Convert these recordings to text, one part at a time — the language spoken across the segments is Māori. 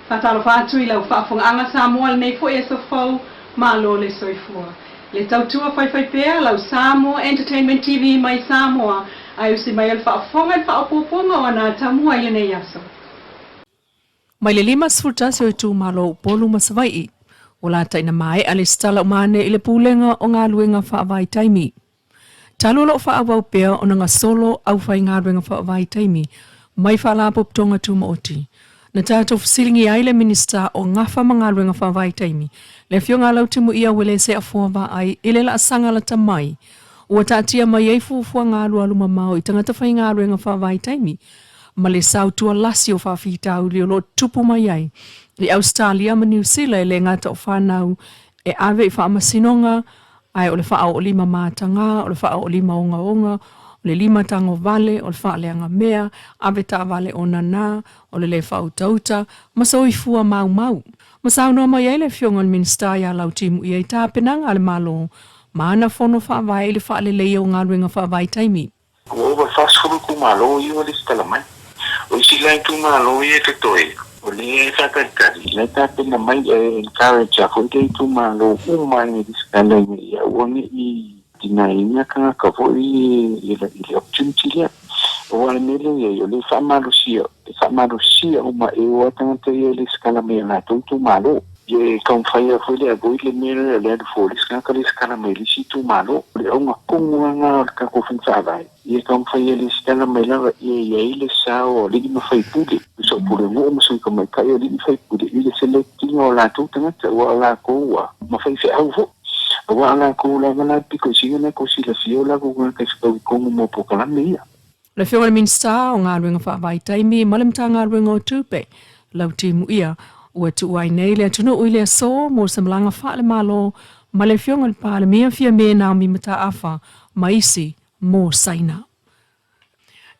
Fatalo fatu ila ufafong anga Samoa nei fo eso fo malo le soifua. Le tautua fai pea lau Samoa Entertainment TV mai Samoa ai usi mai al faafonga faapoponga wana tamua ile nei yaso. Mai le 5 malo polu masavai. Wala ta ina mai ale stala umane ile pulenga o ngā luenga whaavai taimi. Talolo whaavau pea o nga solo au whai ngā luenga whaavai taimi. Mai whaalapo ptonga tuma oti. Na tātou fasilingi ai le minista o ngafa mga luenga whaavai taimi. Le fio ngā lau timu ia wele se afuava ai ile la asanga la tamai. Ua tātia mai ei fuufua ngā lua luma mau i tangata whai ngā luenga whaavai taimi. Ma le sautua lasi o whaafita uli o lo tupu mai ai. I Australia ma New Zealand le ngata o whanau e ave i whaamasinonga ai o le wha o lima mātanga, o le wha o lima onga, o le lima tango vale, o le wha leanga mea, ave tā vale o nana, o le wha o tauta, ma so i fua mau. Ma saunoa mai ai le fionga le minsta ia lau timu i ei tāpenanga le malo, ma ana fono wha vai le wha le leo ngā ruenga wha vai taimi. Ko wa fasfuru ku malo i o le stala mai. O si lai tu malo i e te toi. O le whakakari. Le tāpena mai e encourage a fwente i tu malo umai ni diskala i a uange i dina i mea kanga ka voi i le opportunity lea. O ale mele i o le whamarusia uma e o atangata i le skala mea ngā tu malo. Ye kaumwhaia fwele a boi le mele le adu fōlis ngaka le skala mea li si tu malo. Le au ngā kongu ngā ka kofin whawai. Ye kaumwhaia le skala mea lava i le sao le ima whaipude. So pure mo so ko mai kai li whaipude i le selecting o la tu tangata o la koa. Ma whaife au ho. Wa la ko la mana piko sigana ko sila fiola ko ka sko kongu mo pokala mea. Le fionga minsta o ngā ruenga whaavai taimi, malimta ngā ruenga o tupe. Lau timu ia, ua tu uai nei le atunu ui le so, mo samlanga wha le malo, ma le fionga le pā le mea fia mea nao mi mata afa, maisi, mo saina.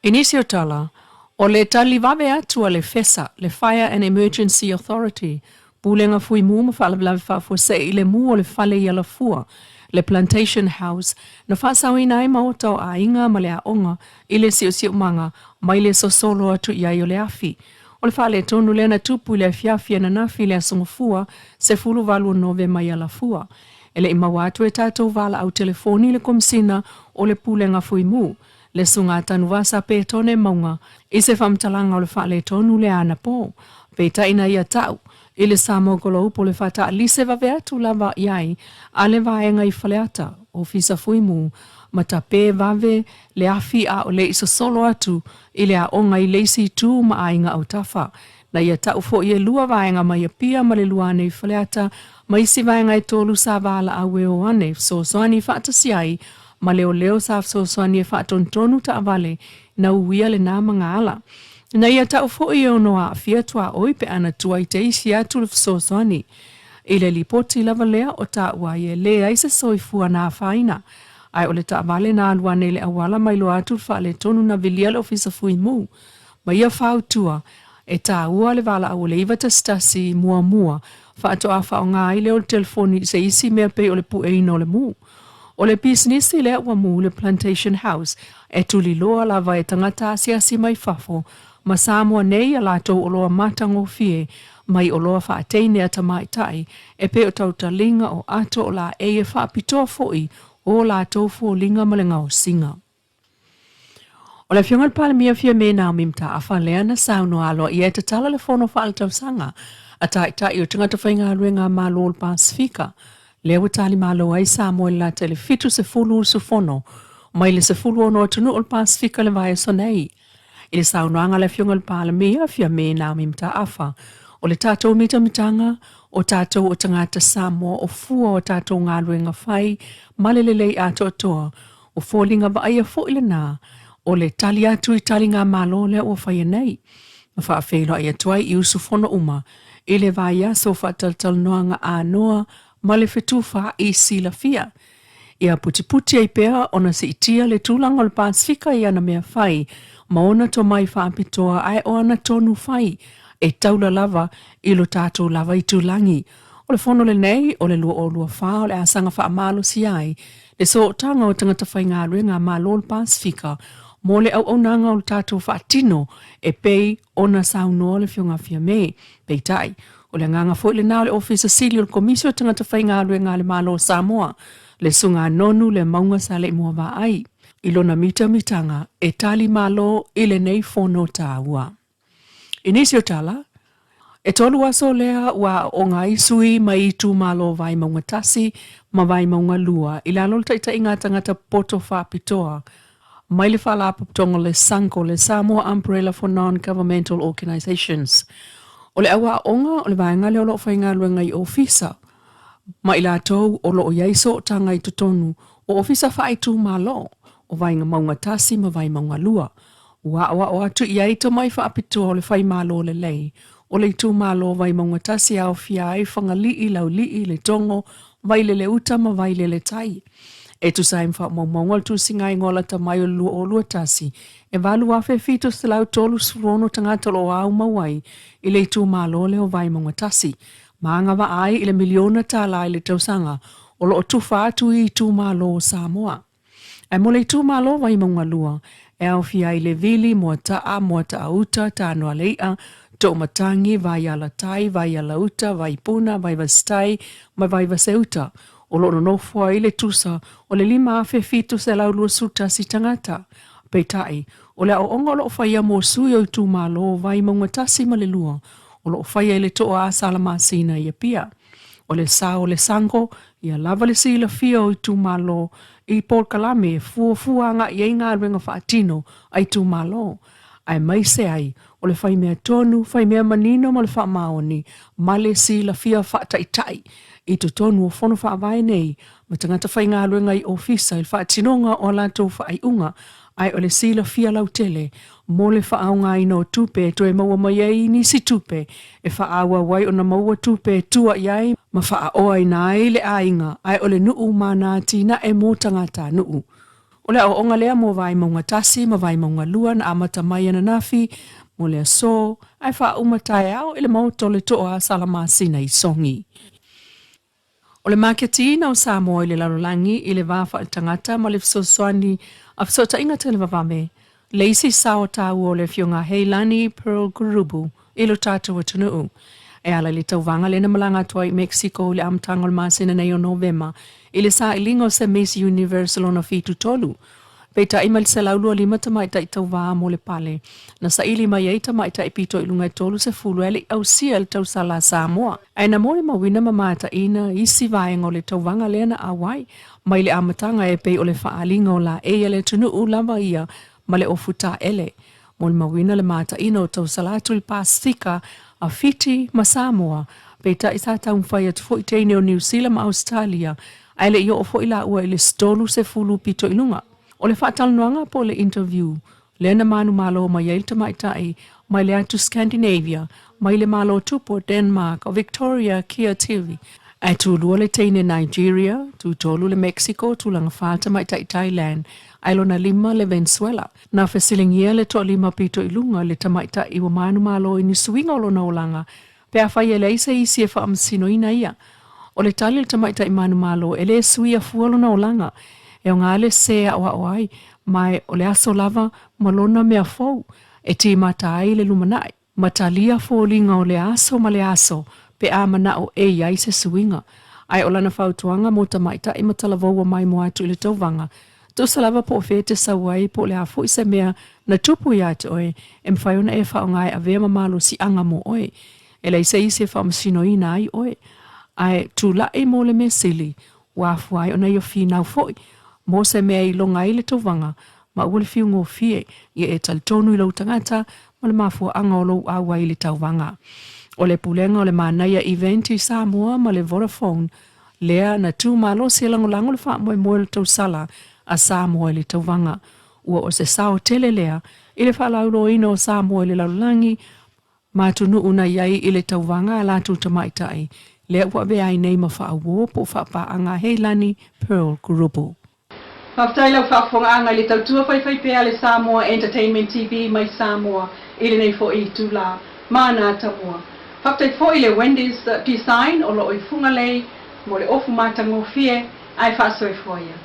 Inisio tala, o le tali vawe atua le FESA, le Fire and Emergency Authority, pulenga fui mu ma whaalawe whaafua se i le mu o le whale i ala fua, le Plantation House, na whaasau ina e maotau a inga ma le a onga, i le sio manga, mai le so solo atu iai o le afi. O le whaale tonu le na tupu le fiafia na nafi le asonga fua, se fulu valu nove mai ala fua. Ele ima watu e tātou vala au telefoni le komsina o le pulenga fui mu, le sunga tanu vasa pe tone maunga, i se whamtalanga o le whaale tonu le ana po, pe taina ia tau, i le Samoa kolo upo le whata lise vawe atu lava iai, a le vaenga i whaleata, o fisa fuimu, ma ta pe vawe le afi a o le iso solo atu, i le a onga i leisi tu ma ainga au tafa, na ia tau fo i e lua vaenga ma ia pia ma le luane i whaleata, ma isi vaenga i tolu sa vala a weo ane, so soani whata siai, ma leo sa so soani e whatontonu ta avale, na uia le nā mga ala. Na ia tau fo i ono a fia tua oipe ana tua i te isi atu le fsosoni. I le lipoti lava lea o ta ua i e lea i se soifua nā whaina. Ai o le ta vale nā alua nei le awala mai lo atu wha le tonu na vilia le ofisa fui mu. Ma ia whau tua e ta ua le vala au le iwa ta stasi mua. Wha ato a wha o ngā i le o le telefoni se isi mea pe o le pu e ino le mu. O le business le ua mu le Plantation House e tuli loa lava e tangata asiasi mai fafo. Ma Samoa nei a lātou o loa matango fie, mai o loa whaateine a tamaitai, e pe o tautalinga o ato o la e whaapitoa foi o lātou fōlinga malenga o singa. O le fiongal pala mia fia me nao mimta a whalea na sauno alo i e te tala le fono whaaltau sanga, a tai o tangata whainga ruenga malo o Pasifika, leo tali malo ai Samoa la tele fitu se fulu su fono, mai le se fulu ono atunu o Pasifika le vai sonei. I le saunoanga le fionga le pala mea fia me nao mimta afa, o le tātou mitanga, o tātou o tangata Samoa, o fua o tātou ngā ruenga whai, malelelei ato atoa, o fōlinga wa aia fo ile nā, o le tali atu i tali ngā malo le o whai nei. Ma wha awhelo aia tuai i usu fono uma, i le vaia so whataltal noanga a noa, ma le whetuwha i sila fia. Ia puti ai pea ona se itia le tūlanga o le Pasifika i ana mea whai, ma ona to mai whaapitoa ai o ana tonu whai, e taula lava i lo tātou lava i tūlangi. O le fono le nei, o le lua o lua wha, o le asanga wha amalo si ai, le so tanga o tangata whai ngā ruenga malo o le Pasifika, mo le au nanga o tātou whaatino e pei ona saunoa le whionga whia me, pei tai. O le nganga fo le nao le ofisa sili o le komisio tangata whainga alue ngā le malo Samoa, le sunga nonu le maunga sa le mua wa ai. Ilona mita mitanga e tali malo ile nei fono tāua. Inisio tala, e tolu aso lea wa o ngā isui mai tu malo vai maunga tasi, ma vai maunga lua, ila lol taita inga tangata poto whapitoa, mai le whala apatongo le sanko le Samoa Umbrella for Non-Governmental Organizations. O le awa onga o le vaenga le o loo whainga luenga i ofisa, ma ila tau o loo iaiso tanga i tutonu, o ofisa whaitu malo, o vainga maunga tasi ma vai maunga lua. Ua o atu iaito mai whaapitoa o le whai malo le lei, o le tu malo vai maunga tasi au fiai whangalii lau lii le tongo, vai le uta ma vai le tai. E tu saim wha maunga tu singai ngola ta mai o lua tasi, e walu afe fito se lau tolu surono tangata lo au mawai, i le tu malo le o vai maunga tasi. Maanga wa ai i le miliona ta lai le tausanga, o lo tu whaatu i tu malo Samoa. E mo le tu malo vai maunga lua, e au fiai le vili mua taa uta ta anua leia, to matangi vai ala tai, vai ala uta, vai puna, vai vastai, mai vai vaseuta. O lo no fua i le tusa, o le lima afe fitu se lau lua suta si tangata. Peitai, o le au onga o lo whaia mo sui o tu malo vai maunga tasi ma le lua, o lo whaia i le toa a salama sina i pia. O le sa o le sango, ia lava le sila fia o tu malo, i Paul Kalame, fua nga i ngā renga whaatino ai tu malo. Ai mai se ai, o le whai mea tonu, whai mea manino ma le wha maoni, ma le sila fia whaataitai, i tu tonu o whono wha vai nei, ma tangata whai ngā renga i ofisa, il whaatinonga o lantou whai unga, ai o le sila fia lau tele, mo le whaaunga i no tupe, to e maua mai ai nisi tupe, e whaawa wai o na maua tupe tua iai, ma whaaoa i nā e le ainga, ai o le nuu mana tina e mō tangata nuu. O le o onga lea mo vai maunga tasi, ma vai maunga lua na amata mai ana nafi, mo lea so, ai wha umatai au ele mauto le toa salama sina i songi. O le marketina o Samoa i le lalolangi i le wafa i tangata ma le fisoswani a fisota inga te le wawame. Le isi sao tau o le fionga Heilani Pearl Gurubu i lo tātou atunuu. E ala le tauwanga le na malanga toa i Mexico le amtanga o le masina nei o Novema i le sa ilingo se Miss Universal ona fitu tolu. Peita ima le salaulu a lima tamaita i tauwaa mo le pale. Na sa ili mai ei tamaita i pito i lunga i tolu se fulu ele au sia le tau sala Samoa. Ai na mole mawina mamata ina isi vaenga o le tauwanga le na awai. Mai le amatanga e pei o le faalinga o la e le tunu u lava ia ma le ofuta ele. Mole mawina le mata ina o tau salatu il Pasifika a fiti ma Samoa. Peita i sa tau mwhai atu fo i teine o New Zealand ma Australia. Ai le i o fo i la ua i le stolu se fulu pito i lunga. O le whaataluanga po le interview, le na manu malo mai eilta maitai, mai le atu Scandinavia, mai le malo tupo Denmark o Victoria kia TV. Ai tu lua le teine Nigeria, tu tolu le Mexico, tu langa whaata maitai Thailand, ai lo na lima le Venezuela. Na whesilingia le to lima pito i lunga le tamaita i wa manu malo i ni suinga o lo na olanga, pe a whai ele isa isi e whaamsino ina ia. O le tali le tamaita i manu malo, ele sui a fualo na olanga, e o ngale sea o ai, mai o le aso lava malona mea fau, e ti matai le lumanai. Matalia fōlinga o le aso ma le aso, pe a mana o e iai se suinga. Ai o lana fautuanga mo tamaita i matalavoa mai mo atu i le tauvanga. Tu salava po fete sa wai po le afu i se mea na tupu i atu oe, e mwhaiona e whao ngai a vea mamalo si anga mo oe. E le isa isi e whao masino i nai oe. Ai tu la e mo le me sili, wafu ai ona i o finau foi. Mo se mea i longa i le tauvanga, ma ua le fiu ngō fie, i e talitonu i lau tangata, ma le mafua anga o lau awa i le tauvanga. O le pulenga o le manaia event i Samoa ma le Vodafone, lea na tu malo se langolango le wha moe moe le tausala a Samoa i le tauvanga. Ua o se sao tele lea, i le wha laulo ino o Samoa i le laulangi, ma tunu una iai i le tauvanga a latu tamaitai, lea ua bea i nei ma wha awo po wha pa anga Heilani Pearl Gurubu. Whaftai lau whaafonga le tautua whai pea le Samoa Entertainment TV mai Samoa ili nei fo i tula mana tamua. Whaftai fo i le Wendy's design o lo i funga lei mo le ofu matango fie ai whaasoi foia.